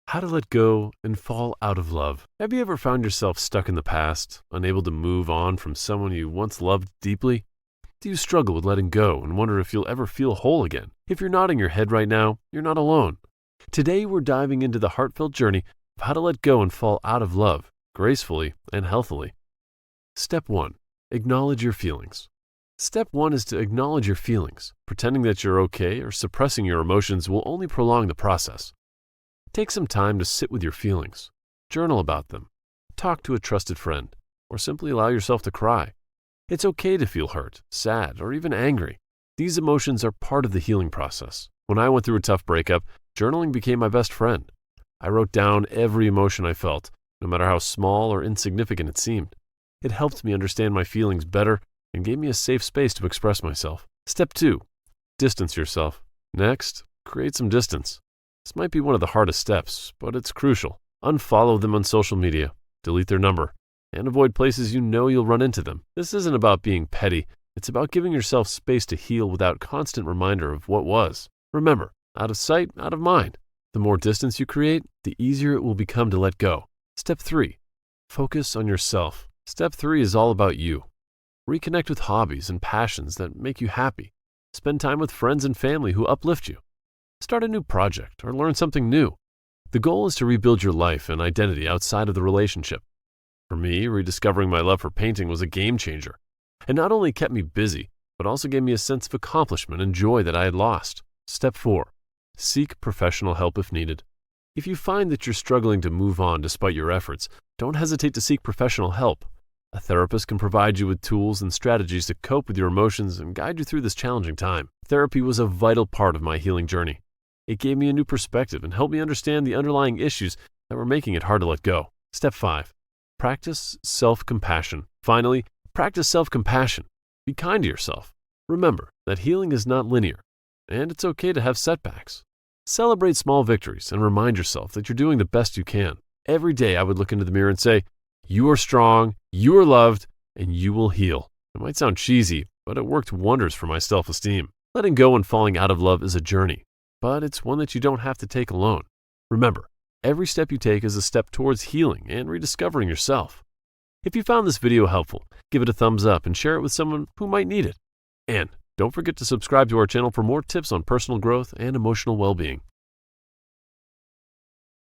How to let go and fall out of love. Have you ever found yourself stuck in the past, unable to move on from someone you once loved deeply? Do you struggle with letting go and wonder if you'll ever feel whole again? If you're nodding your head right now, you're not alone. Today we're diving into the heartfelt journey of how to let go and fall out of love, gracefully and healthily. Step 1. Acknowledge your feelings. Step 1 is to acknowledge your feelings. Pretending that you're okay or suppressing your emotions will only prolong the process. Take some time to sit with your feelings. Journal about them. Talk to a trusted friend, or simply allow yourself to cry. It's okay to feel hurt, sad, or even angry. These emotions are part of the healing process. When I went through a tough breakup, journaling became my best friend. I wrote down every emotion I felt, no matter how small or insignificant it seemed. It helped me understand my feelings better and gave me a safe space to express myself. Step 2. Distance yourself. Next, create some distance. This might be one of the hardest steps, but it's crucial. Unfollow them on social media, delete their number, and avoid places you know you'll run into them. This isn't about being petty. It's about giving yourself space to heal without constant reminder of what was. Remember, out of sight, out of mind. The more distance you create, the easier it will become to let go. Step 3. Focus on yourself. Step 3 is all about you. Reconnect with hobbies and passions that make you happy. Spend time with friends and family who uplift you. Start a new project or learn something new. The goal is to rebuild your life and identity outside of the relationship. For me, rediscovering my love for painting was a game changer. It not only kept me busy, but also gave me a sense of accomplishment and joy that I had lost. Step 4. Seek professional help if needed. If you find that you're struggling to move on despite your efforts, don't hesitate to seek professional help. A therapist can provide you with tools and strategies to cope with your emotions and guide you through this challenging time. Therapy was a vital part of my healing journey. It gave me a new perspective and helped me understand the underlying issues that were making it hard to let go. Step 5. Practice self-compassion. Finally, practice self-compassion. Be kind to yourself. Remember that healing is not linear, and it's okay to have setbacks. Celebrate small victories and remind yourself that you're doing the best you can. Every day I would look into the mirror and say, "You are strong, you are loved, and you will heal." It might sound cheesy, but it worked wonders for my self-esteem. Letting go and falling out of love is a journey, but it's one that you don't have to take alone. Remember, every step you take is a step towards healing and rediscovering yourself. If you found this video helpful, give it a thumbs up and share it with someone who might need it. And don't forget to subscribe to our channel for more tips on personal growth and emotional well-being.